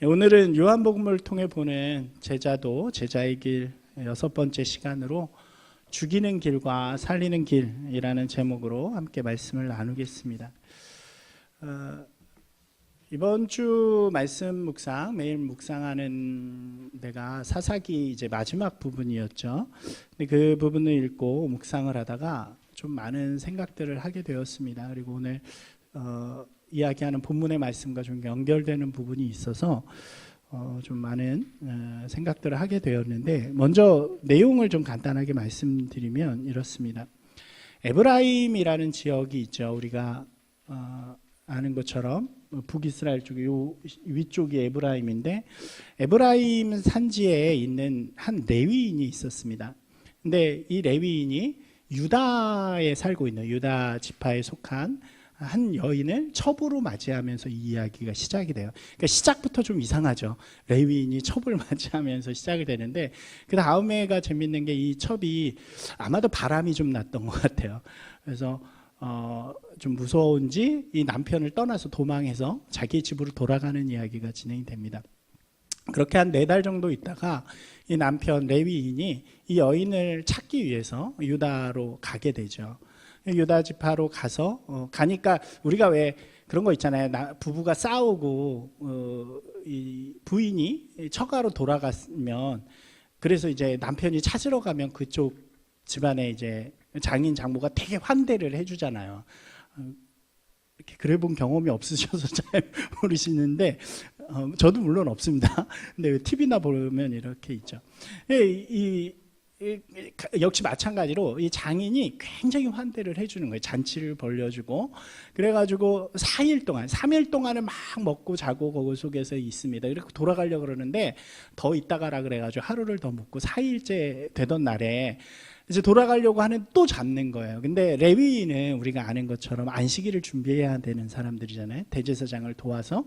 오늘은 요한복음을 통해 보는 제자도 제자의 길 6번째 시간으로 죽이는 길과 살리는 길이라는 제목으로 함께 말씀을 나누겠습니다. 이번 주 말씀 묵상, 매일 묵상하는 데가 사사기 이제 마지막 부분이었죠. 근데 그 부분을 읽고 묵상을 하다가 좀 많은 생각들을 하게 되었습니다. 그리고 오늘 이야기하는 본문의 말씀과 좀 연결되는 부분이 있어서 좀 많은 생각들을 하게 되었는데, 먼저 내용을 좀 간단하게 말씀드리면 이렇습니다. 에브라임이라는 지역이 있죠. 우리가 아는 것처럼 북이스라엘 쪽이 요 위쪽이 에브라임인데, 에브라임 산지에 있는 한 레위인이 있었습니다. 근데 이 레위인이 유다에 살고 있는 유다 지파에 속한 한 여인을 첩으로 맞이하면서 이 이야기가 시작이 돼요. 그러니까 시작부터 좀 이상하죠. 레위인이 첩을 맞이하면서 시작이 되는데, 그 다음에가 재밌는 게 이 첩이 아마도 바람이 좀 났던 것 같아요. 그래서 좀 무서운지 이 남편을 떠나서 도망해서 자기 집으로 돌아가는 이야기가 진행이 됩니다. 그렇게 한 4달 정도 있다가 이 남편 레위인이 이 여인을 찾기 위해서 유다로 가게 되죠. 유다 지파로 가서 가니까 우리가 왜 그런 거 있잖아요. 부부가 싸우고 이 부인이 처가로 돌아갔으면, 그래서 이제 남편이 찾으러 가면 그쪽 집안에 이제 장인 장모가 되게 환대를 해주잖아요. 이렇게 그래 본 경험이 없으셔서 잘 모르시는데, 저도 물론 없습니다. 근데 TV나 보면 이렇게 있죠. 역시 마찬가지로 이 장인이 굉장히 환대를 해주는 거예요. 잔치를 벌려주고, 그래가지고 4일 동안 3일 동안은 막 먹고 자고 거기 속에서 있습니다. 이렇게 돌아가려고 그러는데 더 있다가라 그래가지고 하루를 더 묵고 4일째 되던 날에 이제 돌아가려고 하는 또 잡는 거예요. 근데 레위인은 우리가 아는 것처럼 안식일을 준비해야 되는 사람들이잖아요. 대제사장을 도와서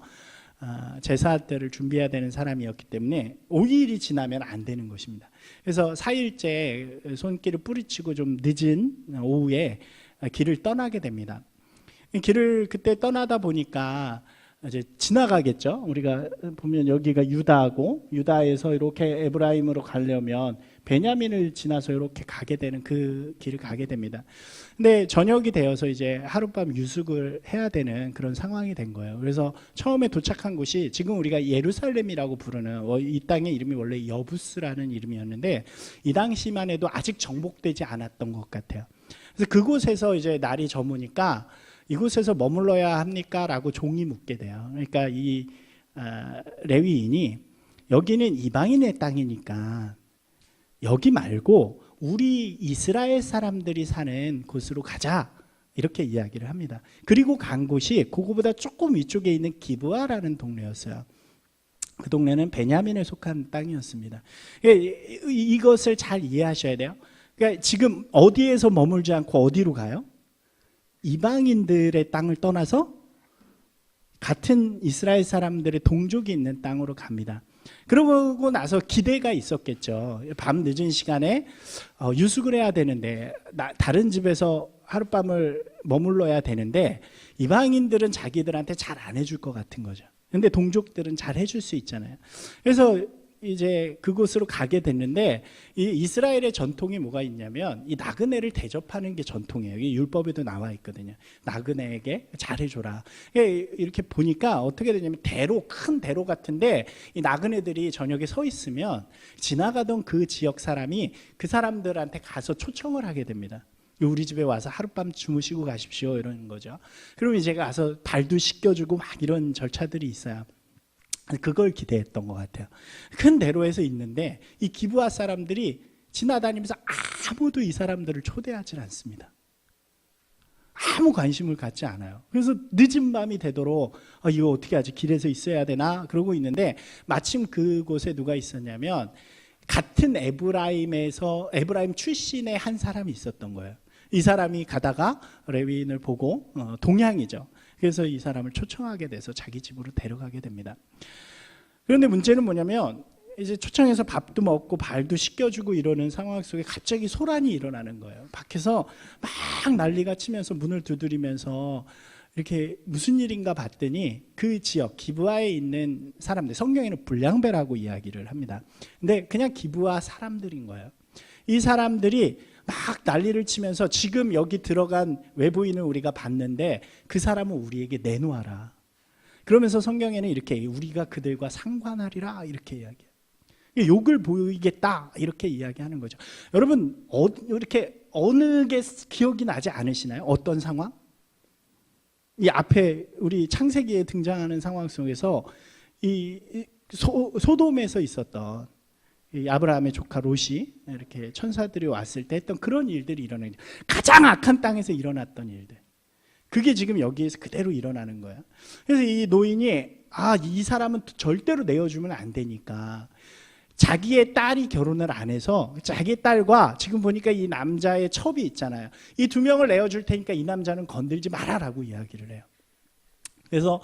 제사 때를 준비해야 되는 사람이었기 때문에 5일이 지나면 안 되는 것입니다. 그래서 4일째 손길을 뿌리치고 좀 늦은 오후에 길을 떠나게 됩니다. 길을 그때 떠나다 보니까 이제 지나가겠죠. 우리가 보면 여기가 유다고, 유다에서 이렇게 에브라임으로 가려면 베냐민을 지나서 이렇게 가게 되는 그 길을 가게 됩니다. 근데 저녁이 되어서 이제 하룻밤 유숙을 해야 되는 그런 상황이 된 거예요. 그래서 처음에 도착한 곳이 지금 우리가 예루살렘이라고 부르는, 이 땅의 이름이 원래 여부스라는 이름이었는데 이 당시만 해도 아직 정복되지 않았던 것 같아요. 그래서 그곳에서 이제 날이 저무니까 이곳에서 머물러야 합니까? 라고 종이 묻게 돼요. 그러니까 이 레위인이 여기는 이방인의 땅이니까 여기 말고 우리 이스라엘 사람들이 사는 곳으로 가자, 이렇게 이야기를 합니다. 그리고 간 곳이 그거보다 조금 위쪽에 있는 기브아라는 동네였어요. 그 동네는 베냐민에 속한 땅이었습니다. 이것을 잘 이해하셔야 돼요. 그러니까 지금 어디에서 머물지 않고 어디로 가요? 이방인들의 땅을 떠나서 같은 이스라엘 사람들의 동족이 있는 땅으로 갑니다. 그러고 나서 기대가 있었겠죠. 밤 늦은 시간에 유숙을 해야 되는데, 다른 집에서 하룻밤을 머물러야 되는데 이방인들은 자기들한테 잘 안 해줄 것 같은 거죠. 근데 동족들은 잘 해줄 수 있잖아요. 그래서 이제 그곳으로 가게 됐는데, 이 이스라엘의 전통이 뭐가 있냐면 이 나그네를 대접하는 게 전통이에요. 이게 율법에도 나와 있거든요. 나그네에게 잘해줘라. 이렇게 보니까 어떻게 되냐면 큰 대로 같은데 이 나그네들이 저녁에 서 있으면 지나가던 그 지역 사람이 그 사람들한테 가서 초청을 하게 됩니다. 우리 집에 와서 하룻밤 주무시고 가십시오, 이러는 거죠. 그러면 이제 가서 발도 씻겨주고 막 이런 절차들이 있어요. 그걸 기대했던 것 같아요. 큰 대로에서 있는데 이 기브아 사람들이 지나다니면서 아무도 이 사람들을 초대하지 않습니다. 아무 관심을 갖지 않아요. 그래서 늦은 밤이 되도록 이거 어떻게 하지? 길에서 있어야 되나? 그러고 있는데 마침 그곳에 누가 있었냐면 같은 에브라임 출신의 한 사람이 있었던 거예요. 이 사람이 가다가 레위인을 보고 동양이죠. 그래서 이 사람을 초청하게 돼서 자기 집으로 데려가게 됩니다. 그런데 문제는 뭐냐면 이제 초청해서 밥도 먹고 발도 씻겨주고 이러는 상황 속에 갑자기 소란이 일어나는 거예요. 밖에서 막 난리가 치면서 문을 두드리면서 이렇게 무슨 일인가 봤더니 그 지역 기브아에 있는 사람들, 성경에는 불량배라고 이야기를 합니다. 근데 그냥 기브아 사람들인 거예요. 이 사람들이 막 난리를 치면서 지금 여기 들어간 외부인을 우리가 봤는데 그 사람은 우리에게 내놓아라. 그러면서 성경에는 이렇게 우리가 그들과 상관하리라 이렇게 이야기해요. 욕을 보이겠다 이렇게 이야기하는 거죠. 여러분 이렇게 어느 게 기억이 나지 않으시나요? 어떤 상황? 이 앞에 우리 창세기에 등장하는 상황 속에서 이 소돔에서 있었던 이 아브라함의 조카 롯이 이렇게 천사들이 왔을 때 했던 그런 일들이 일어나는 거예요. 가장 악한 땅에서 일어났던 일들. 그게 지금 여기에서 그대로 일어나는 거예요. 그래서 이 노인이 이 사람은 절대로 내어주면 안 되니까 자기의 딸이 결혼을 안 해서 자기 딸과 지금 보니까 이 남자의 첩이 있잖아요. 이 두 명을 내어줄 테니까 이 남자는 건들지 말아라고 이야기를 해요. 그래서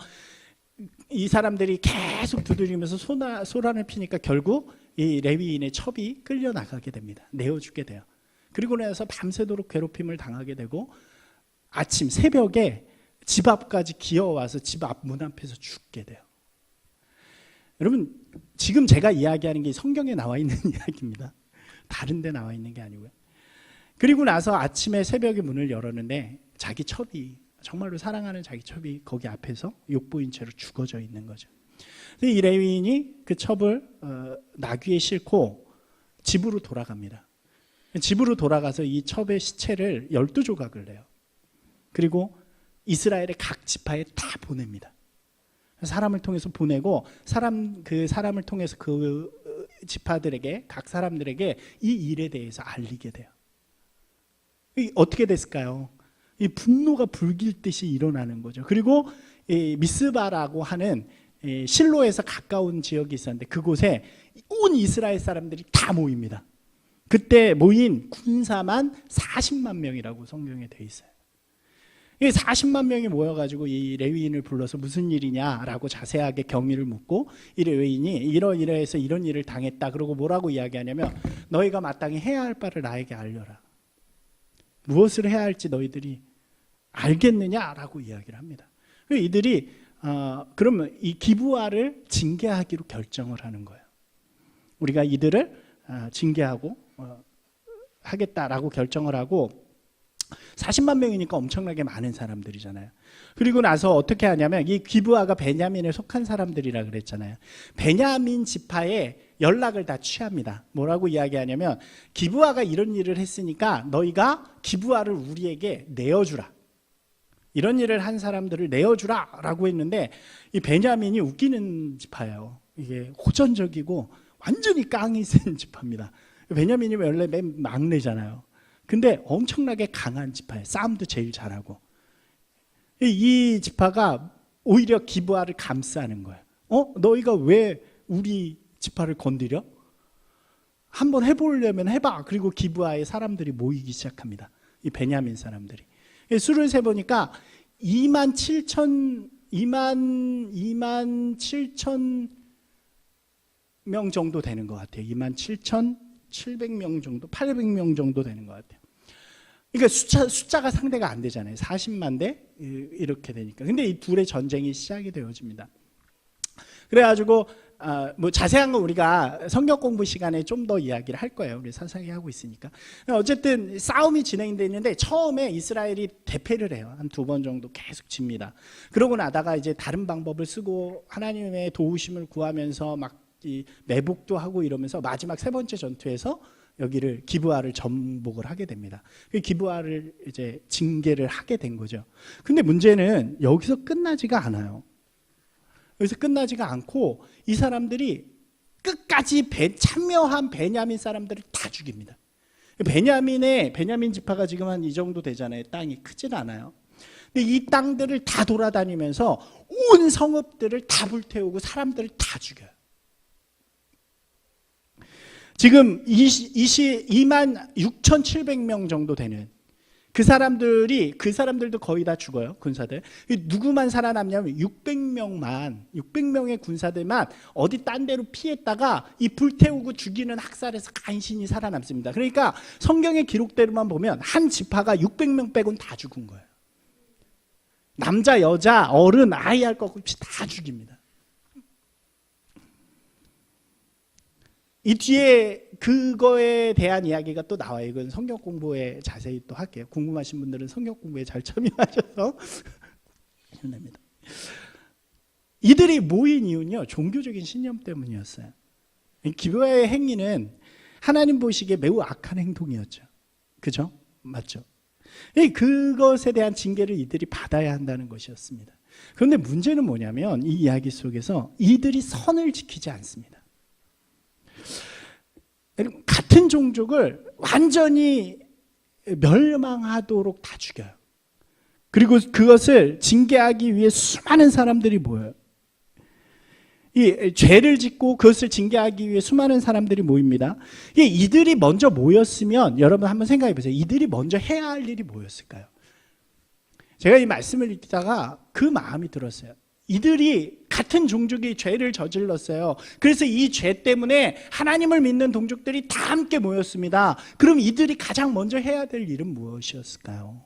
이 사람들이 계속 두드리면서 소란을 피니까 결국 이 레위인의 첩이 끌려나가게 됩니다. 내어주게 돼요. 그리고 나서 밤새도록 괴롭힘을 당하게 되고 아침 새벽에 집 앞까지 기어와서 집 앞 문 앞에서 죽게 돼요. 여러분 지금 제가 이야기하는 게 성경에 나와 있는 이야기입니다. 다른 데 나와 있는 게 아니고요. 그리고 나서 아침에 새벽에 문을 열었는데 자기 첩이, 정말로 사랑하는 자기 첩이 거기 앞에서 욕보인 채로 죽어져 있는 거죠. 이 레위인이 그 첩을 나귀에 싣고 집으로 돌아갑니다. 집으로 돌아가서 이 첩의 시체를 12조각을 내요. 그리고 이스라엘의 각 지파에 다 보냅니다. 사람을 통해서 보내고 그 사람을 통해서 그 지파들에게, 각 사람들에게 이 일에 대해서 알리게 돼요. 어떻게 됐을까요? 이 분노가 불길듯이 일어나는 거죠. 그리고 이 미스바라고 하는 실로에서 가까운 지역이 있었는데 그곳에 온 이스라엘 사람들이 다 모입니다. 그때 모인 군사만 40만 명이라고 성경에 돼 있어요. 이 40만 명이 모여가지고 이 레위인을 불러서 무슨 일이냐라고 자세하게 경위를 묻고 이 레위인이 이러이러해서 이런 일을 당했다. 그러고 뭐라고 이야기하냐면 너희가 마땅히 해야 할 바를 나에게 알려라. 무엇을 해야 할지 너희들이 알겠느냐라고 이야기를 합니다. 이들이 그러면 이 기브아를 징계하기로 결정을 하는 거예요. 우리가 이들을 징계하고 하겠다라고 결정을 하고 40만 명이니까 엄청나게 많은 사람들이잖아요. 그리고 나서 어떻게 하냐면 이 기브아가 베냐민에 속한 사람들이라 그랬잖아요. 베냐민 지파에 연락을 다 취합니다. 뭐라고 이야기하냐면 기브아가 이런 일을 했으니까 너희가 기브아를 우리에게 내어주라. 이런 일을 한 사람들을 내어주라 라고 했는데 이 베냐민이 웃기는 지파예요. 이게 호전적이고 완전히 깡이 센 지파입니다. 베냐민이 원래 맨 막내잖아요. 근데 엄청나게 강한 지파예요. 싸움도 제일 잘하고. 이 지파가 오히려 기브아를 감싸는 거예요. 너희가 왜 우리 지파를 건드려? 한번 해보려면 해봐. 그리고 기브아의 사람들이 모이기 시작합니다. 이 베냐민 사람들이. 수를 세보니까 2만 7천 명 정도 되는 것 같아요. 2만 7,700명 정도, 800명 정도 되는 것 같아요. 그러니까 숫자가 상대가 안 되잖아요. 40만 대 이렇게 되니까. 근데 이 둘의 전쟁이 시작이 되어집니다. 그래가지고 뭐 자세한 건 우리가 성경 공부 시간에 좀 더 이야기를 할 거예요. 우리 사사기 하고 있으니까. 어쨌든 싸움이 진행되어 있는데 처음에 이스라엘이 대패를 해요. 한 2번 정도 계속 집니다. 그러고 나다가 이제 다른 방법을 쓰고 하나님의 도우심을 구하면서 막 매복도 하고 이러면서 마지막 3번째 전투에서 여기를 기브아를 정복을 하게 됩니다. 그 기브아를 이제 징계를 하게 된 거죠. 근데 문제는 여기서 끝나지가 않아요. 여기서 끝나지가 않고 이 사람들이 끝까지 참여한 베냐민 사람들을 다 죽입니다. 베냐민 지파가 지금 한 이 정도 되잖아요. 땅이 크진 않아요. 근데 이 땅들을 다 돌아다니면서 온 성읍들을 다 불태우고 사람들을 다 죽여요. 지금 2만 6,700명 정도 되는 그 사람들도 거의 다 죽어요. 군사들. 누구만 살아남냐면 600명의 군사들만 어디 딴 데로 피했다가 이 불태우고 죽이는 학살에서 간신히 살아남습니다. 그러니까 성경의 기록대로만 보면 한 지파가 600명 빼고는 다 죽은 거예요. 남자, 여자, 어른, 아이 할 것 없이 다 죽입니다. 이 뒤에 그거에 대한 이야기가 또 나와요. 이건 성경 공부에 자세히 또 할게요. 궁금하신 분들은 성경 공부에 잘 참여하셔서 됩니다. 이들이 모인 이유는요, 종교적인 신념 때문이었어요. 기브야의 행위는 하나님 보시기에 매우 악한 행동이었죠. 그죠? 맞죠? 그것에 대한 징계를 이들이 받아야 한다는 것이었습니다. 그런데 문제는 뭐냐면 이 이야기 속에서 이들이 선을 지키지 않습니다. 같은 종족을 완전히 멸망하도록 다 죽여요. 그리고 그것을 징계하기 위해 수많은 사람들이 모여요. 이 죄를 짓고 그것을 징계하기 위해 수많은 사람들이 모입니다. 이들이 먼저 모였으면 여러분 한번 생각해 보세요. 이들이 먼저 해야 할 일이 뭐였을까요? 제가 이 말씀을 읽다가 그 마음이 들었어요. 이들이 같은 종족이 죄를 저질렀어요. 그래서 이 죄 때문에 하나님을 믿는 동족들이 다 함께 모였습니다. 그럼 이들이 가장 먼저 해야 될 일은 무엇이었을까요?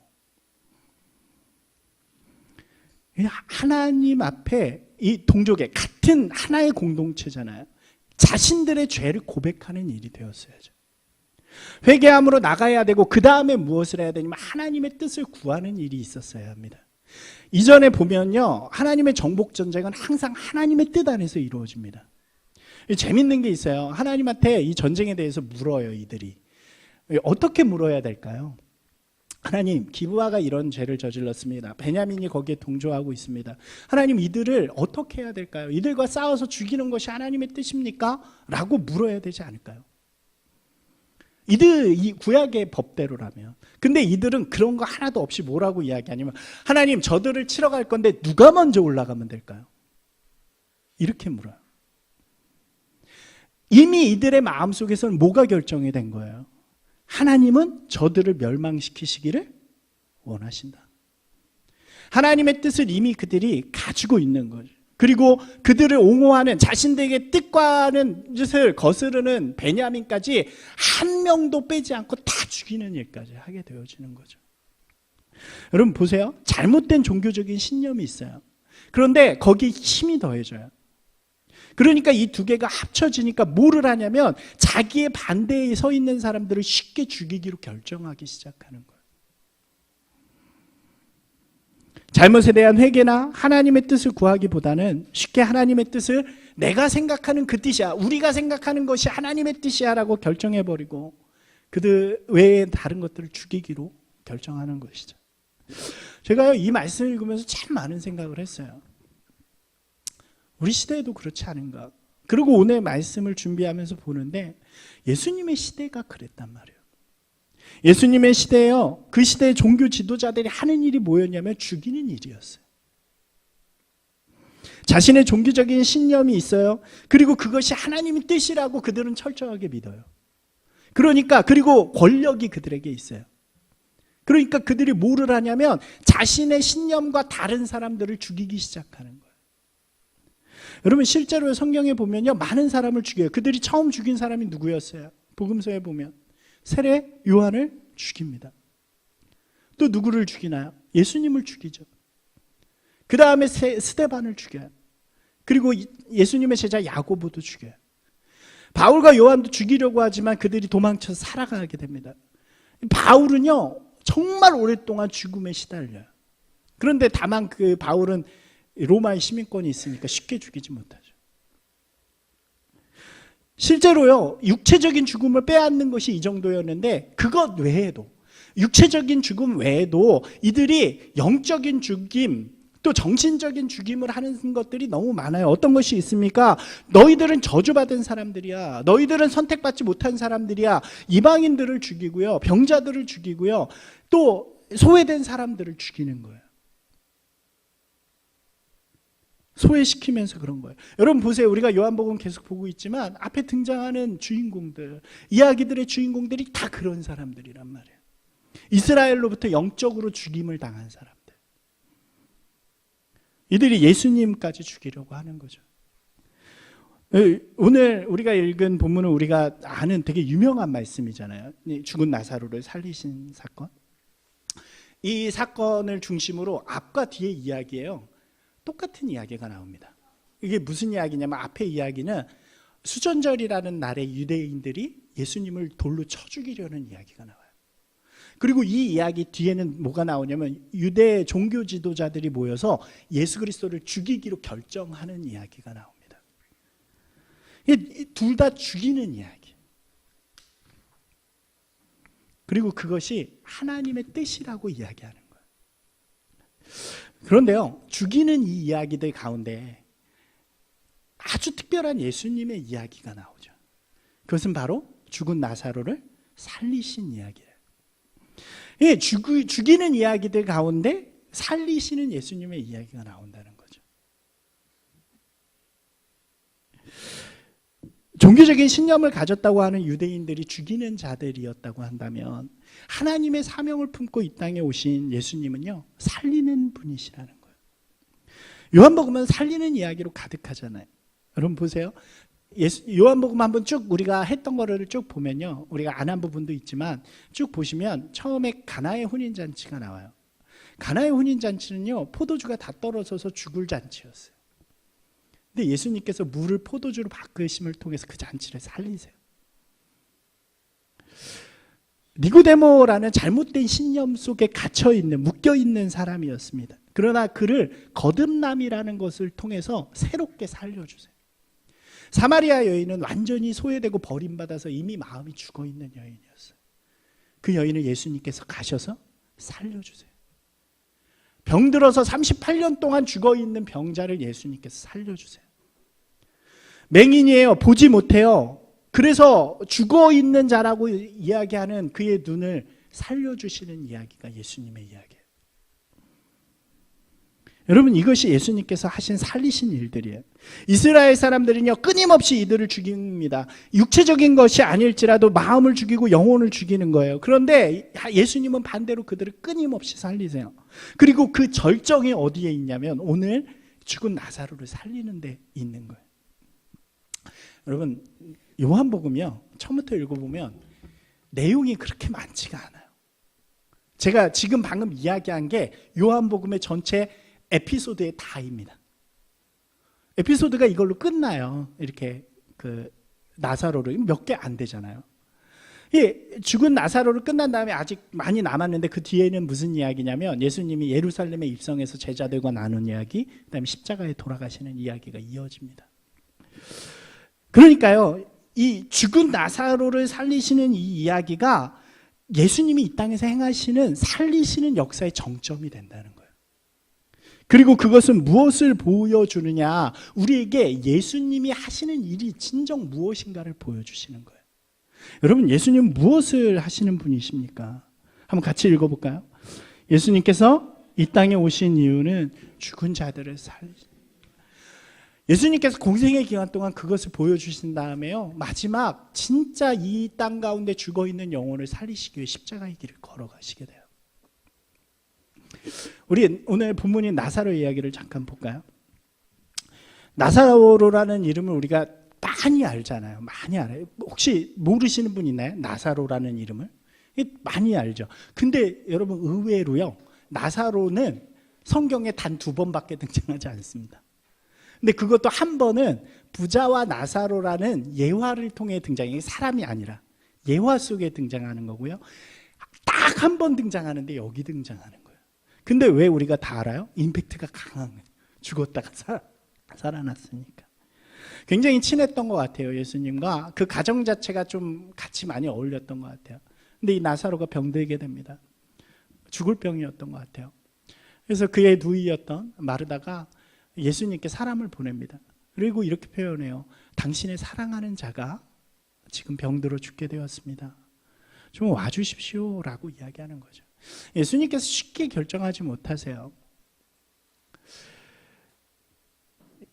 하나님 앞에 이 동족의 같은 하나의 공동체잖아요. 자신들의 죄를 고백하는 일이 되었어야죠. 회개함으로 나가야 되고 그 다음에 무엇을 해야 되냐면 하나님의 뜻을 구하는 일이 있었어야 합니다. 이전에 보면요, 하나님의 정복 전쟁은 항상 하나님의 뜻 안에서 이루어집니다. 재밌는 게 있어요. 하나님한테 이 전쟁에 대해서 물어요. 이들이 어떻게 물어야 될까요? 하나님, 기브아가 이런 죄를 저질렀습니다. 베냐민이 거기에 동조하고 있습니다. 하나님, 이들을 어떻게 해야 될까요? 이들과 싸워서 죽이는 것이 하나님의 뜻입니까? 라고 물어야 되지 않을까요? 이 구약의 법대로라면. 근데 이들은 그런 거 하나도 없이 뭐라고 이야기하냐면 하나님, 저들을 치러 갈 건데 누가 먼저 올라가면 될까요? 이렇게 물어요. 이미 이들의 마음속에서는 뭐가 결정이 된 거예요? 하나님은 저들을 멸망시키시기를 원하신다. 하나님의 뜻을 이미 그들이 가지고 있는 거죠. 그리고 그들을 옹호하는 자신들에게 뜻과는 뜻을 거스르는 베냐민까지 한 명도 빼지 않고 다 죽이는 일까지 하게 되어지는 거죠. 여러분 보세요. 잘못된 종교적인 신념이 있어요. 그런데 거기에 힘이 더해져요. 그러니까 이 두 개가 합쳐지니까 뭐를 하냐면 자기의 반대에 서 있는 사람들을 쉽게 죽이기로 결정하기 시작하는 거예요. 잘못에 대한 회개나 하나님의 뜻을 구하기보다는 쉽게 하나님의 뜻을 내가 생각하는 그 뜻이야, 우리가 생각하는 것이 하나님의 뜻이야 라고 결정해버리고 그들 외에 다른 것들을 죽이기로 결정하는 것이죠. 제가요, 이 말씀을 읽으면서 참 많은 생각을 했어요. 우리 시대에도 그렇지 않은가. 그리고 오늘 말씀을 준비하면서 보는데 예수님의 시대가 그랬단 말이에요. 예수님의 시대에요, 그 시대의 종교 지도자들이 하는 일이 뭐였냐면 죽이는 일이었어요. 자신의 종교적인 신념이 있어요. 그리고 그것이 하나님의 뜻이라고 그들은 철저하게 믿어요. 그러니까 그리고 권력이 그들에게 있어요. 그러니까 그들이 뭐를 하냐면 자신의 신념과 다른 사람들을 죽이기 시작하는 거예요. 여러분 실제로 성경에 보면요, 많은 사람을 죽여요. 그들이 처음 죽인 사람이 누구였어요? 복음서에 보면 세례 요한을 죽입니다. 또 누구를 죽이나요? 예수님을 죽이죠. 그 다음에 스데반을 죽여요. 그리고 예수님의 제자 야고보도 죽여요. 바울과 요한도 죽이려고 하지만 그들이 도망쳐서 살아가게 됩니다. 바울은요 정말 오랫동안 죽음에 시달려요. 그런데 다만 그 바울은 로마의 시민권이 있으니까 쉽게 죽이지 못하죠. 실제로요, 육체적인 죽음을 빼앗는 것이 이 정도였는데 그것 외에도, 육체적인 죽음 외에도 이들이 영적인 죽임 또 정신적인 죽임을 하는 것들이 너무 많아요. 어떤 것이 있습니까? 너희들은 저주받은 사람들이야, 너희들은 선택받지 못한 사람들이야. 이방인들을 죽이고요, 병자들을 죽이고요, 또 소외된 사람들을 죽이는 거예요. 소외시키면서 그런 거예요. 여러분 보세요. 우리가 요한복음 계속 보고 있지만 앞에 등장하는 주인공들, 이야기들의 주인공들이 다 그런 사람들이란 말이에요. 이스라엘로부터 영적으로 죽임을 당한 사람들. 이들이 예수님까지 죽이려고 하는 거죠. 오늘 우리가 읽은 본문은 우리가 아는 되게 유명한 말씀이잖아요. 죽은 나사로를 살리신 사건. 이 사건을 중심으로 앞과 뒤의 이야기예요. 똑같은 이야기가 나옵니다. 이게 무슨 이야기냐면 앞의 이야기는 수전절이라는 날에 유대인들이 예수님을 돌로 쳐 죽이려는 이야기가 나와요. 그리고 이 이야기 뒤에는 뭐가 나오냐면 유대 종교 지도자들이 모여서 예수 그리스도를 죽이기로 결정하는 이야기가 나옵니다. 둘 다 죽이는 이야기. 그리고 그것이 하나님의 뜻이라고 이야기하는 거예요. 그런데요, 죽이는 이 이야기들 가운데 아주 특별한 예수님의 이야기가 나오죠. 그것은 바로 죽은 나사로를 살리신 이야기예요. 예, 죽이는 이야기들 가운데 살리시는 예수님의 이야기가 나온다는 거죠. 종교적인 신념을 가졌다고 하는 유대인들이 죽이는 자들이었다고 한다면 하나님의 사명을 품고 이 땅에 오신 예수님은요, 살리는 분이시라는 거예요. 요한복음은 살리는 이야기로 가득하잖아요. 여러분 보세요. 요한복음 한번 쭉 우리가 했던 거를 쭉 보면요, 우리가 안 한 부분도 있지만 쭉 보시면 처음에 가나의 혼인잔치가 나와요. 가나의 혼인잔치는요, 포도주가 다 떨어져서 죽을 잔치였어요. 근데 예수님께서 물을 포도주로 바꾸심을 통해서 그 잔치를 살리세요. 니고데모라는 잘못된 신념 속에 갇혀있는, 묶여있는 사람이었습니다. 그러나 그를 거듭남이라는 것을 통해서 새롭게 살려주세요. 사마리아 여인은 완전히 소외되고 버림받아서 이미 마음이 죽어있는 여인이었어요. 그 여인을 예수님께서 가셔서 살려주세요. 병들어서 38년 동안 죽어있는 병자를 예수님께서 살려주세요. 맹인이에요. 보지 못해요. 그래서 죽어있는 자라고 이야기하는 그의 눈을 살려주시는 이야기가 예수님의 이야기예요. 여러분, 이것이 예수님께서 하신 살리신 일들이에요. 이스라엘 사람들은요, 끊임없이 이들을 죽입니다. 육체적인 것이 아닐지라도 마음을 죽이고 영혼을 죽이는 거예요. 그런데 예수님은 반대로 그들을 끊임없이 살리세요. 그리고 그 절정이 어디에 있냐면 오늘 죽은 나사로를 살리는 데 있는 거예요. 여러분, 요한복음이요, 처음부터 읽어보면 내용이 그렇게 많지가 않아요. 제가 지금 방금 이야기한 게 요한복음의 전체 에피소드의 다입니다. 에피소드가 이걸로 끝나요. 이렇게 그 나사로를 몇 개 안 되잖아요. 이 죽은 나사로를 끝난 다음에 아직 많이 남았는데 그 뒤에는 무슨 이야기냐면 예수님이 예루살렘에 입성해서 제자들과 나눈 이야기, 그다음에 십자가에 돌아가시는 이야기가 이어집니다. 그러니까요, 이 죽은 나사로를 살리시는 이 이야기가 예수님이 이 땅에서 행하시는 살리시는 역사의 정점이 된다는 거예요. 그리고 그것은 무엇을 보여주느냐, 우리에게 예수님이 하시는 일이 진정 무엇인가를 보여주시는 거예요. 여러분, 예수님 무엇을 하시는 분이십니까? 한번 같이 읽어볼까요? 예수님께서 이 땅에 오신 이유는 죽은 자들을 예수님께서 공생의 기간 동안 그것을 보여주신 다음에요, 마지막 진짜 이 땅 가운데 죽어있는 영혼을 살리시기 위해 십자가의 길을 걸어가시게 돼요. 우리 오늘 본문인 나사로 이야기를 잠깐 볼까요? 나사로라는 이름을 우리가 많이 알잖아요. 많이 알아요. 혹시 모르시는 분 있나요? 나사로라는 이름을? 많이 알죠. 근데 여러분, 의외로요, 나사로는 성경에 단 2번밖에 등장하지 않습니다. 근데 그것도 한 번은 부자와 나사로라는 예화를 통해 등장해요. 사람이 아니라 예화 속에 등장하는 거고요. 딱 한 번 등장하는데 여기 등장하는 거예요. 근데 왜 우리가 다 알아요? 임팩트가 강한 거예요. 죽었다가 살아났으니까. 굉장히 친했던 것 같아요. 예수님과 그 가정 자체가 좀 같이 많이 어울렸던 것 같아요. 근데 이 나사로가 병들게 됩니다. 죽을 병이었던 것 같아요. 그래서 그의 누이였던 마르다가 예수님께 사람을 보냅니다. 그리고 이렇게 표현해요. 당신의 사랑하는 자가 지금 병들어 죽게 되었습니다. 좀 와주십시오 라고 이야기하는 거죠. 예수님께서 쉽게 결정하지 못하세요.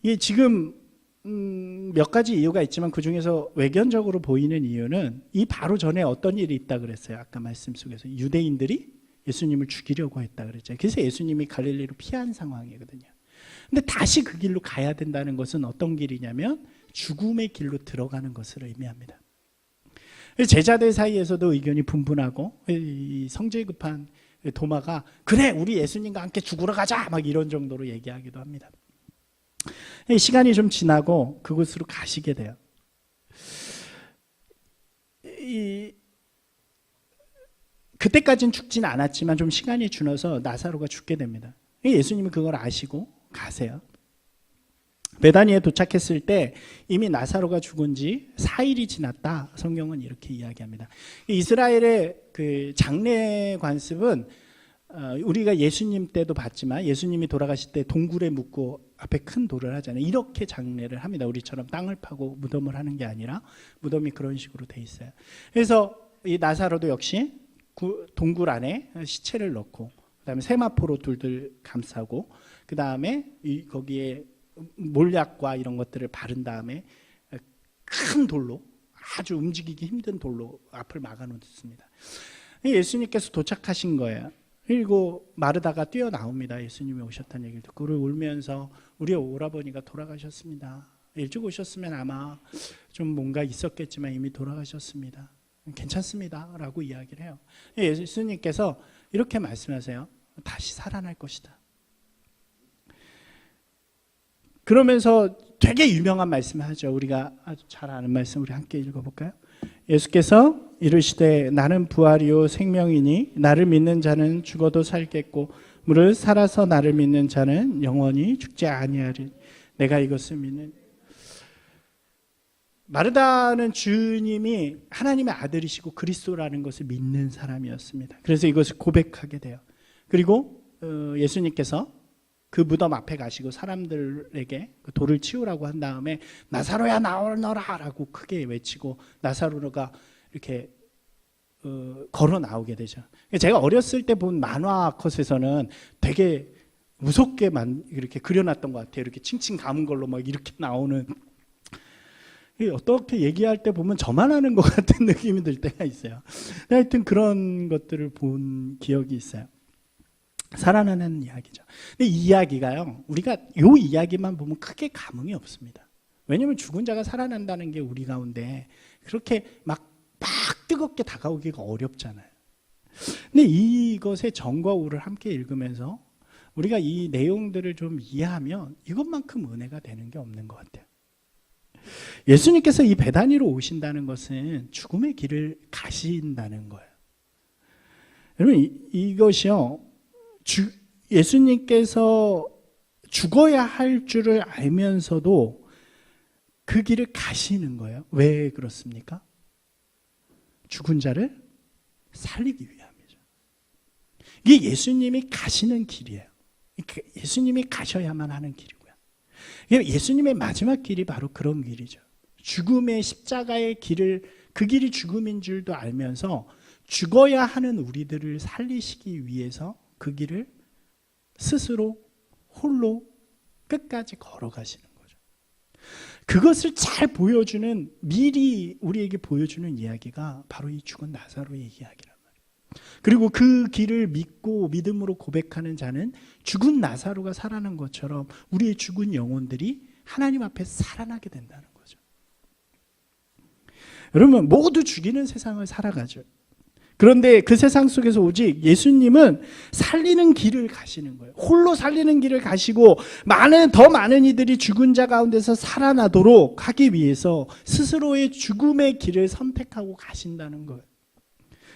이게 지금 몇 가지 이유가 있지만 그 중에서 외견적으로 보이는 이유는 이 바로 전에 어떤 일이 있다 그랬어요. 아까 말씀 속에서 유대인들이 예수님을 죽이려고 했다 그랬죠. 그래서 예수님이 갈릴리로 피한 상황이거든요. 근데 다시 그 길로 가야 된다는 것은 어떤 길이냐면 죽음의 길로 들어가는 것을 의미합니다. 제자들 사이에서도 의견이 분분하고 성질 급한 도마가 그래 우리 예수님과 함께 죽으러 가자 막 이런 정도로 얘기하기도 합니다. 시간이 좀 지나고 그곳으로 가시게 돼요. 그때까지는 죽진 않았지만 좀 시간이 지나서 나사로가 죽게 됩니다. 예수님이 그걸 아시고 가세요. 베다니에 도착했을 때 이미 나사로가 죽은 지 4일이 지났다. 성경은 이렇게 이야기합니다. 이스라엘의 그 장례 관습은 우리가 예수님 때도 봤지만 예수님이 돌아가실 때 동굴에 묻고 앞에 큰 돌을 하잖아요. 이렇게 장례를 합니다. 우리처럼 땅을 파고 무덤을 하는 게 아니라 무덤이 그런 식으로 돼 있어요. 그래서 이 나사로도 역시 동굴 안에 시체를 넣고 그다음에 세마포로 둘둘 감싸고 그다음에 거기에 몰약과 이런 것들을 바른 다음에 큰 돌로 아주 움직이기 힘든 돌로 앞을 막아놓습니다. 예수님께서 도착하신 거예요. 그리고 마르다가 뛰어나옵니다. 예수님이 오셨다는 얘기를 듣고 울면서 우리 오라버니가 돌아가셨습니다. 일찍 오셨으면 아마 좀 뭔가 있었겠지만 이미 돌아가셨습니다. 괜찮습니다 라고 이야기를 해요. 예수님께서 이렇게 말씀하세요. 다시 살아날 것이다. 그러면서 되게 유명한 말씀을 하죠. 우리가 아주 잘 아는 말씀 우리 함께 읽어볼까요? 예수께서 이르시되 나는 부활이요 생명이니 나를 믿는 자는 죽어도 살겠고 무릇 살아서 나를 믿는 자는 영원히 죽지 아니하리. 내가 이것을 믿는. 마르다는 주님이 하나님의 아들이시고 그리스도라는 것을 믿는 사람이었습니다. 그래서 이것을 고백하게 돼요. 그리고 예수님께서 그 무덤 앞에 가시고 사람들에게 그 돌을 치우라고 한 다음에 나사로야 나오너라 라고 크게 외치고 나사로가 이렇게 걸어 나오게 되죠. 제가 어렸을 때 본 만화 컷에서는 되게 무섭게 이렇게 그려놨던 것 같아요. 이렇게 칭칭 감은 걸로 막 이렇게 나오는. 어떻게 얘기할 때 보면 저만 하는 것 같은 느낌이 들 때가 있어요. 하여튼 그런 것들을 본 기억이 있어요. 살아나는 이야기죠. 근데 이 이야기가요, 우리가 요 이야기만 보면 크게 감흥이 없습니다. 왜냐하면 죽은 자가 살아난다는 게 우리 가운데 그렇게 막 뜨겁게 다가오기가 어렵잖아요. 근데 이것의 정과 오를 함께 읽으면서 우리가 이 내용들을 좀 이해하면 이것만큼 은혜가 되는 게 없는 것 같아요. 예수님께서 이 베다니로 오신다는 것은 죽음의 길을 가신다는 거예요. 여러분 이것이요, 예수님께서 죽어야 할 줄을 알면서도 그 길을 가시는 거예요. 왜 그렇습니까? 죽은 자를 살리기 위함이죠. 이게 예수님이 가시는 길이에요. 예수님이 가셔야만 하는 길이고요. 예수님의 마지막 길이 바로 그런 길이죠. 죽음의 십자가의 길을, 그 길이 죽음인 줄도 알면서 죽어야 하는 우리들을 살리시기 위해서 그 길을 스스로 홀로 끝까지 걸어가시는 거죠. 그것을 잘 보여주는, 미리 우리에게 보여주는 이야기가 바로 이 죽은 나사로의 이야기란 말이에요. 그리고 그 길을 믿고 믿음으로 고백하는 자는 죽은 나사로가 살아난 것처럼 우리의 죽은 영혼들이 하나님 앞에 살아나게 된다는 거죠. 여러분, 모두 죽이는 세상을 살아가죠. 그런데 그 세상 속에서 오직 예수님은 살리는 길을 가시는 거예요. 홀로 살리는 길을 가시고 더 많은 이들이 죽은 자 가운데서 살아나도록 하기 위해서 스스로의 죽음의 길을 선택하고 가신다는 거예요.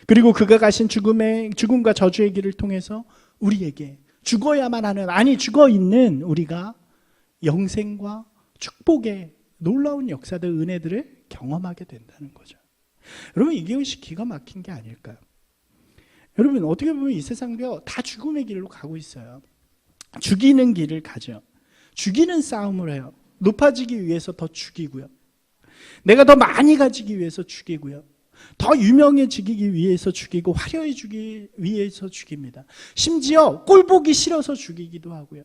그리고 그가 가신 죽음과 저주의 길을 통해서 우리에게 죽어야만 하는, 아니 죽어 있는 우리가 영생과 축복의 놀라운 역사들, 은혜들을 경험하게 된다는 거죠. 여러분, 이것이 기가 막힌 게 아닐까요? 여러분, 어떻게 보면 이 세상도 다 죽음의 길로 가고 있어요. 죽이는 길을 가죠. 죽이는 싸움을 해요. 높아지기 위해서 더 죽이고요. 내가 더 많이 가지기 위해서 죽이고요. 더 유명해지기 위해서 죽이고 화려해지기 위해서 죽입니다. 심지어 꼴보기 싫어서 죽이기도 하고요.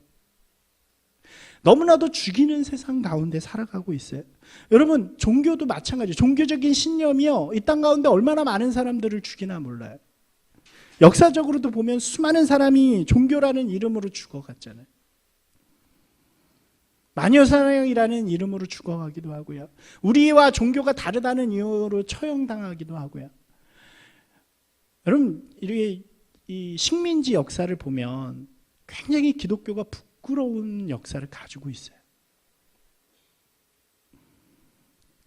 너무나도 죽이는 세상 가운데 살아가고 있어요. 여러분, 종교도 마찬가지예요. 종교적인 신념이요, 이 땅 가운데 얼마나 많은 사람들을 죽이나 몰라요. 역사적으로도 보면 수많은 사람이 종교라는 이름으로 죽어갔잖아요. 마녀사냥이라는 이름으로 죽어가기도 하고요. 우리와 종교가 다르다는 이유로 처형당하기도 하고요. 여러분, 이렇게 이 식민지 역사를 보면 굉장히 기독교가 부끄러운 역사를 가지고 있어요.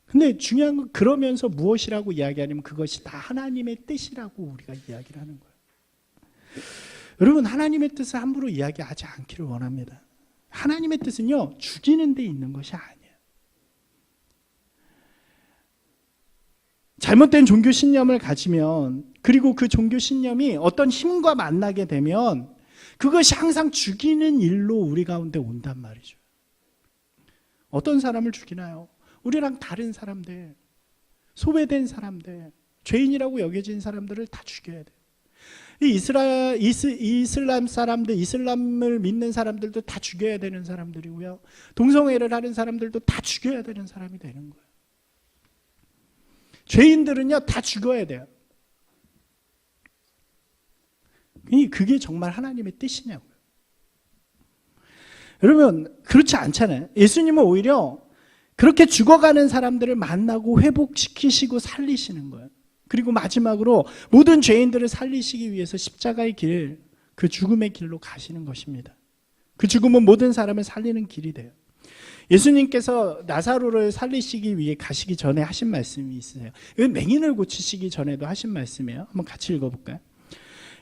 근데 중요한 건 그러면서 무엇이라고 이야기하냐면 그것이 다 하나님의 뜻이라고 우리가 이야기를 하는 거예요. 여러분, 하나님의 뜻을 함부로 이야기하지 않기를 원합니다. 하나님의 뜻은요, 죽이는 데 있는 것이 아니에요. 잘못된 종교 신념을 가지면, 그리고 그 종교 신념이 어떤 힘과 만나게 되면 그것이 항상 죽이는 일로 우리 가운데 온단 말이죠. 어떤 사람을 죽이나요? 우리랑 다른 사람들, 소외된 사람들, 죄인이라고 여겨진 사람들을 다 죽여야 돼요. 이슬람 사람들, 이슬람을 믿는 사람들도 다 죽여야 되는 사람들이고요. 동성애를 하는 사람들도 다 죽여야 되는 사람이 되는 거예요. 죄인들은요, 다 죽어야 돼요. 그게 정말 하나님의 뜻이냐고요. 여러분, 그렇지 않잖아요. 예수님은 오히려 그렇게 죽어가는 사람들을 만나고 회복시키시고 살리시는 거예요. 그리고 마지막으로 모든 죄인들을 살리시기 위해서 십자가의 길, 그 죽음의 길로 가시는 것입니다. 그 죽음은 모든 사람을 살리는 길이 돼요. 예수님께서 나사로를 살리시기 위해 가시기 전에 하신 말씀이 있어요. 이건 맹인을 고치시기 전에도 하신 말씀이에요. 한번 같이 읽어볼까요?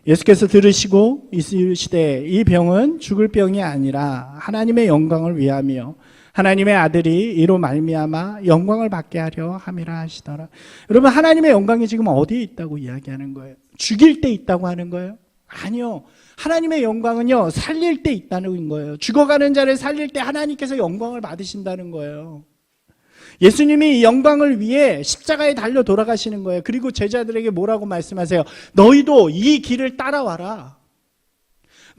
예수께서 들으시고 이르시되 이 병은 죽을 병이 아니라 하나님의 영광을 위함이요 하나님의 아들이 이로 말미암아 영광을 받게 하려 함이라 하시더라. 여러분, 하나님의 영광이 지금 어디에 있다고 이야기하는 거예요? 죽일 때 있다고 하는 거예요? 아니요. 하나님의 영광은요, 살릴 때 있다는 거예요. 죽어가는 자를 살릴 때 하나님께서 영광을 받으신다는 거예요. 예수님이 이 영광을 위해 십자가에 달려 돌아가시는 거예요. 그리고 제자들에게 뭐라고 말씀하세요? 너희도 이 길을 따라와라.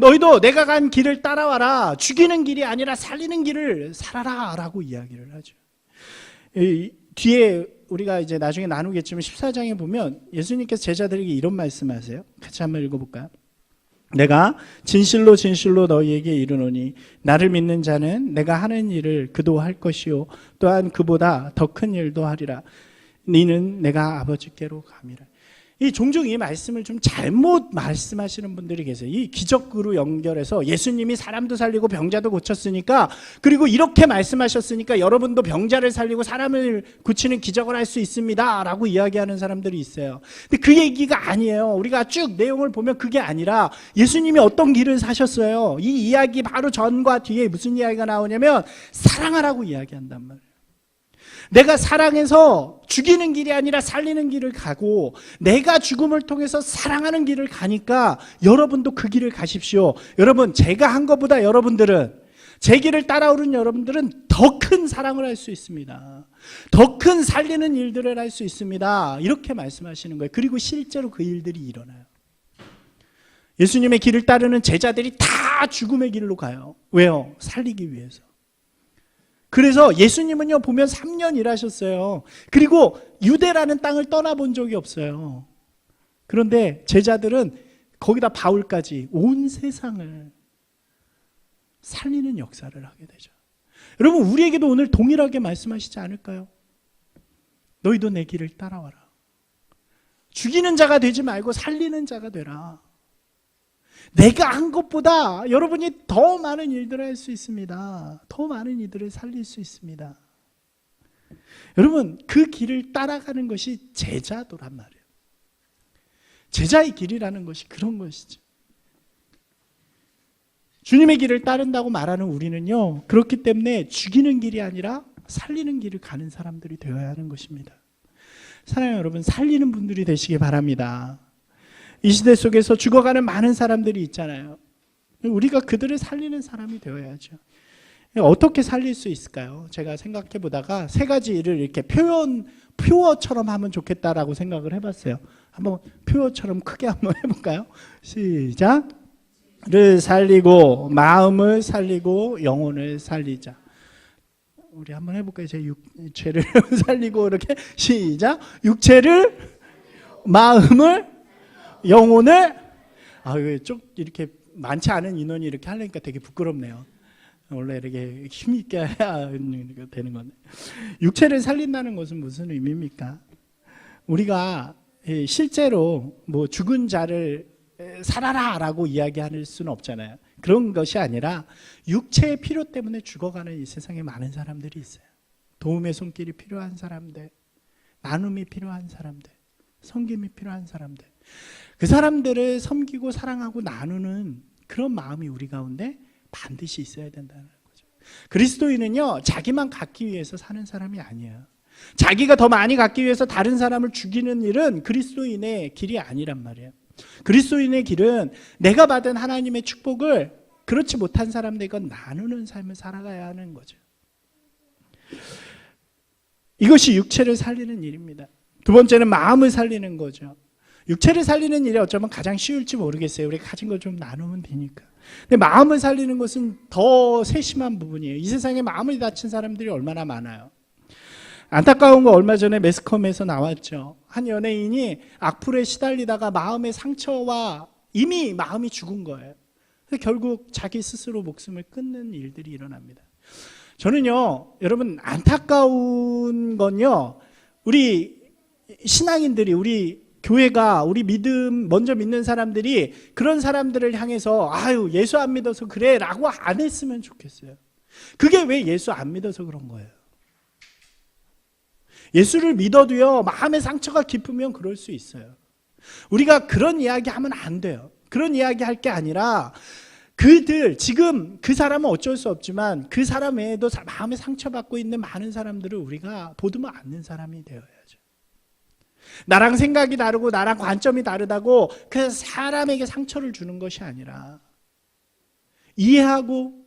너희도 내가 간 길을 따라와라. 죽이는 길이 아니라 살리는 길을 살아라 라고 이야기를 하죠. 뒤에 우리가 이제 나중에 나누겠지만 14장에 보면 예수님께서 제자들에게 이런 말씀하세요. 같이 한번 읽어볼까요? 내가 진실로 진실로 너희에게 이르노니 나를 믿는 자는 내가 하는 일을 그도 할 것이요 또한 그보다 더 큰 일도 하리라. 너는 내가 아버지께로 감이라. 이 종종 이 말씀을 좀 잘못 말씀하시는 분들이 계세요. 이 기적으로 연결해서 예수님이 사람도 살리고 병자도 고쳤으니까, 그리고 이렇게 말씀하셨으니까 여러분도 병자를 살리고 사람을 고치는 기적을 할 수 있습니다 라고 이야기하는 사람들이 있어요. 근데 그 얘기가 아니에요. 우리가 쭉 내용을 보면 그게 아니라 예수님이 어떤 길을 사셨어요. 이 이야기 바로 전과 뒤에 무슨 이야기가 나오냐면 사랑하라고 이야기한단 말이에요. 내가 사랑해서 죽이는 길이 아니라 살리는 길을 가고 내가 죽음을 통해서 사랑하는 길을 가니까 여러분도 그 길을 가십시오. 여러분, 제가 한 것보다 여러분들은, 제 길을 따라오는 여러분들은 더 큰 사랑을 할 수 있습니다. 더 큰 살리는 일들을 할 수 있습니다. 이렇게 말씀하시는 거예요. 그리고 실제로 그 일들이 일어나요. 예수님의 길을 따르는 제자들이 다 죽음의 길로 가요. 왜요? 살리기 위해서. 그래서 예수님은요, 보면 3년 일하셨어요. 그리고 유대라는 땅을 떠나본 적이 없어요. 그런데 제자들은 거기다 바울까지 온 세상을 살리는 역사를 하게 되죠. 여러분, 우리에게도 오늘 동일하게 말씀하시지 않을까요? 너희도 내 길을 따라와라. 죽이는 자가 되지 말고 살리는 자가 되라. 내가 한 것보다 여러분이 더 많은 일들을 할 수 있습니다. 더 많은 이들을 살릴 수 있습니다. 여러분, 그 길을 따라가는 것이 제자도란 말이에요. 제자의 길이라는 것이 그런 것이죠. 주님의 길을 따른다고 말하는 우리는요, 그렇기 때문에 죽이는 길이 아니라 살리는 길을 가는 사람들이 되어야 하는 것입니다. 사랑하는 여러분, 살리는 분들이 되시기 바랍니다. 이 시대 속에서 죽어가는 많은 사람들이 있잖아요. 우리가 그들을 살리는 사람이 되어야죠. 어떻게 살릴 수 있을까요? 제가 생각해 보다가 세 가지를 이렇게 표어처럼 하면 좋겠다라고 생각을 해봤어요. 한번 표어처럼 크게 한번 해볼까요? 시작. 를 살리고, 마음을 살리고, 영혼을 살리자. 우리 한번 해볼까요? 제 육체를 살리고, 이렇게 시작. 육체를, 마음을, 영혼을. 쭉 이렇게 많지 않은 인원이 이렇게 하려니까 되게 부끄럽네요. 원래 이렇게 힘있게 해야 되는 건데. 육체를 살린다는 것은 무슨 의미입니까? 우리가 실제로 뭐 죽은 자를 살아라라고 이야기할 수는 없잖아요. 그런 것이 아니라 육체의 필요 때문에 죽어가는 이 세상에 많은 사람들이 있어요. 도움의 손길이 필요한 사람들, 나눔이 필요한 사람들, 섬김이 필요한 사람들, 그 사람들을 섬기고 사랑하고 나누는 그런 마음이 우리 가운데 반드시 있어야 된다는 거죠. 그리스도인은요, 자기만 갖기 위해서 사는 사람이 아니에요. 자기가 더 많이 갖기 위해서 다른 사람을 죽이는 일은 그리스도인의 길이 아니란 말이에요. 그리스도인의 길은 내가 받은 하나님의 축복을 그렇지 못한 사람들과 나누는 삶을 살아가야 하는 거죠. 이것이 육체를 살리는 일입니다. 두 번째는 마음을 살리는 거죠. 육체를 살리는 일이 어쩌면 가장 쉬울지 모르겠어요. 우리가 가진 걸 좀 나누면 되니까. 근데 마음을 살리는 것은 더 세심한 부분이에요. 이 세상에 마음을 다친 사람들이 얼마나 많아요. 안타까운 거 얼마 전에 매스컴에서 나왔죠. 한 연예인이 악플에 시달리다가 마음의 상처와 이미 마음이 죽은 거예요. 결국 자기 스스로 목숨을 끊는 일들이 일어납니다. 저는요, 여러분, 안타까운 건요, 우리 신앙인들이, 우리 교회가, 우리 먼저 믿는 사람들이 그런 사람들을 향해서 아유, 예수 안 믿어서 그래 라고 안 했으면 좋겠어요. 그게 왜 예수 안 믿어서 그런 거예요? 예수를 믿어도요, 마음의 상처가 깊으면 그럴 수 있어요. 우리가 그런 이야기 하면 안 돼요. 그런 이야기 할 게 아니라 지금 그 사람은 어쩔 수 없지만 그 사람 외에도 마음에 상처받고 있는 많은 사람들을 우리가 보듬어 안는 사람이 되어야죠. 나랑 생각이 다르고 나랑 관점이 다르다고 그 사람에게 상처를 주는 것이 아니라 이해하고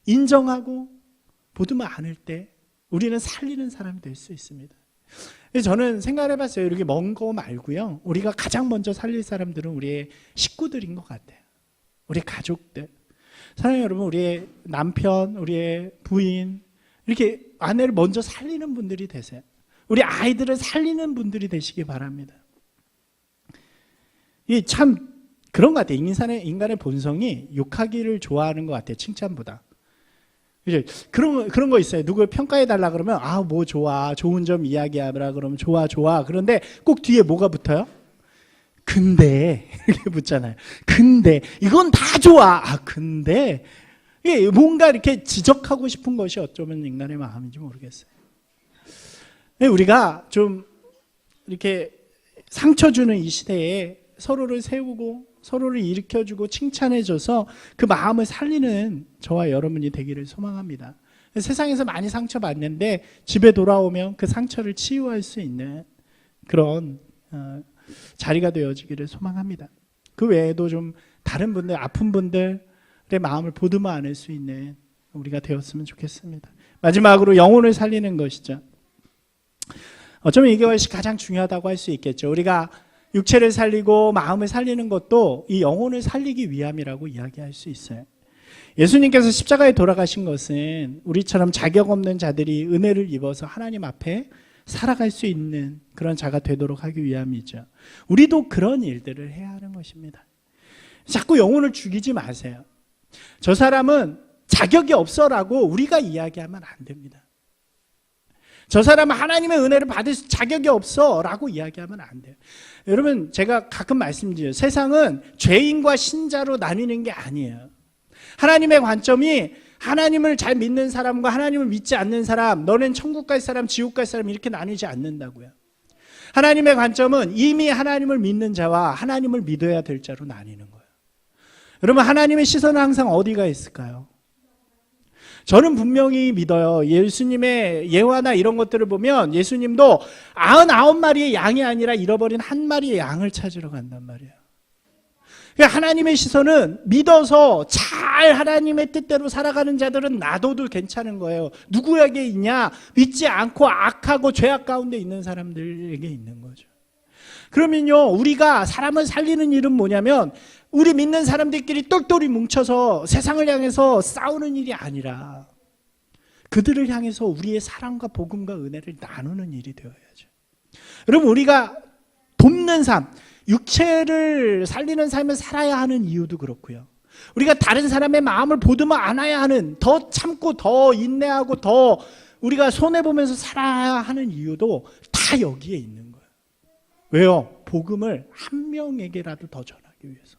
인정하고 보듬어 안을 때 우리는 살리는 사람이 될 수 있습니다. 저는 생각을 해봤어요. 이렇게 먼 거 말고요, 우리가 가장 먼저 살릴 사람들은 우리의 식구들인 것 같아요. 우리 가족들, 사랑하는 여러분, 우리의 남편, 우리의 부인, 이렇게 아내를 먼저 살리는 분들이 되세요. 우리 아이들을 살리는 분들이 되시기 바랍니다. 이 참 그런 것 같아요. 인간의 본성이 욕하기를 좋아하는 것 같아요. 칭찬보다. 이제 그런 거 있어요. 누굴 평가해 달라 그러면 뭐 좋아, 좋은 점 이야기하라 그러면 좋아. 그런데 꼭 뒤에 뭐가 붙어요? 근데 이렇게 붙잖아요. 근데 이건 다 좋아. 근데 이게 뭔가 이렇게 지적하고 싶은 것이 어쩌면 인간의 마음인지 모르겠어요. 우리가 좀 이렇게 상처 주는 이 시대에 서로를 세우고 서로를 일으켜주고 칭찬해줘서 그 마음을 살리는 저와 여러분이 되기를 소망합니다. 세상에서 많이 상처받는데 집에 돌아오면 그 상처를 치유할 수 있는 그런 자리가 되어지기를 소망합니다. 그 외에도 좀 다른 분들, 아픈 분들의 마음을 보듬어 안을 수 있는 우리가 되었으면 좋겠습니다. 마지막으로 영혼을 살리는 것이죠. 어쩌면 이것이 가장 중요하다고 할 수 있겠죠. 우리가 육체를 살리고 마음을 살리는 것도 이 영혼을 살리기 위함이라고 이야기할 수 있어요. 예수님께서 십자가에 돌아가신 것은 우리처럼 자격 없는 자들이 은혜를 입어서 하나님 앞에 살아갈 수 있는 그런 자가 되도록 하기 위함이죠. 우리도 그런 일들을 해야 하는 것입니다. 자꾸 영혼을 죽이지 마세요. 저 사람은 자격이 없어라고 우리가 이야기하면 안 됩니다. 저 사람은 하나님의 은혜를 받을 자격이 없어 라고 이야기하면 안 돼요. 여러분, 제가 가끔 말씀드려요. 세상은 죄인과 신자로 나뉘는 게 아니에요. 하나님의 관점이 하나님을 잘 믿는 사람과 하나님을 믿지 않는 사람, 너는 천국 갈 사람, 지옥 갈 사람 이렇게 나뉘지 않는다고요. 하나님의 관점은 이미 하나님을 믿는 자와 하나님을 믿어야 될 자로 나뉘는 거예요. 여러분, 하나님의 시선은 항상 어디가 있을까요? 저는 분명히 믿어요. 예수님의 예화나 이런 것들을 보면 예수님도 99마리의 양이 아니라 잃어버린 한 마리의 양을 찾으러 간단 말이에요. 그러니까 하나님의 시선은 믿어서 잘 하나님의 뜻대로 살아가는 자들은 놔둬도 괜찮은 거예요. 누구에게 있냐? 믿지 않고 악하고 죄악 가운데 있는 사람들에게 있는 거죠. 그러면요, 우리가 사람을 살리는 일은 뭐냐면 우리 믿는 사람들끼리 똘똘이 뭉쳐서 세상을 향해서 싸우는 일이 아니라 그들을 향해서 우리의 사랑과 복음과 은혜를 나누는 일이 되어야죠. 여러분, 우리가 돕는 삶, 육체를 살리는 삶을 살아야 하는 이유도 그렇고요. 우리가 다른 사람의 마음을 보듬어 안아야 하는, 더 참고 더 인내하고 더 우리가 손해보면서 살아야 하는 이유도 다 여기에 있는 거예요. 왜요? 복음을 한 명에게라도 더 전하기 위해서.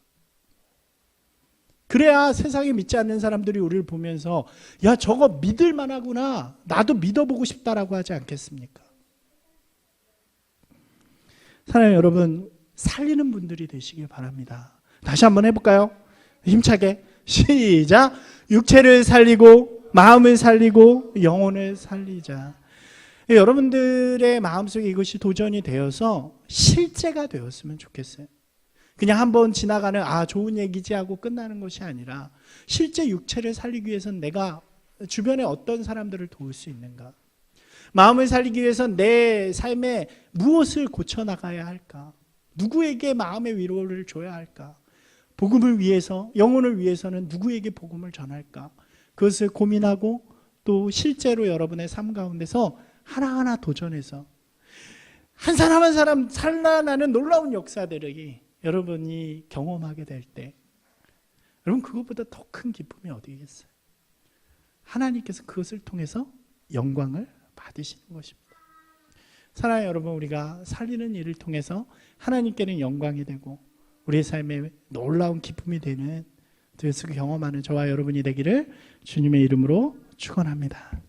그래야 세상에 믿지 않는 사람들이 우리를 보면서 야, 저거 믿을 만하구나, 나도 믿어보고 싶다라고 하지 않겠습니까? 사랑하는 여러분, 살리는 분들이 되시길 바랍니다. 다시 한번 해볼까요? 힘차게 시작. 육체를 살리고 마음을 살리고 영혼을 살리자. 여러분들의 마음속에 이것이 도전이 되어서 실제가 되었으면 좋겠어요. 그냥 한번 지나가는 좋은 얘기지 하고 끝나는 것이 아니라 실제 육체를 살리기 위해서는 내가 주변에 어떤 사람들을 도울 수 있는가, 마음을 살리기 위해서 내 삶에 무엇을 고쳐나가야 할까, 누구에게 마음의 위로를 줘야 할까, 복음을 위해서, 영혼을 위해서는 누구에게 복음을 전할까, 그것을 고민하고 또 실제로 여러분의 삶 가운데서 하나하나 도전해서 한 사람 한 사람 살아나는 놀라운 역사들이 여러분이 경험하게 될 때, 여러분 그것보다 더 큰 기쁨이 어디겠어요? 하나님께서 그것을 통해서 영광을 받으시는 것입니다. 사랑하는 여러분, 우리가 살리는 일을 통해서 하나님께는 영광이 되고 우리의 삶에 놀라운 기쁨이 되는 그것을 경험하는 저와 여러분이 되기를 주님의 이름으로 축원합니다.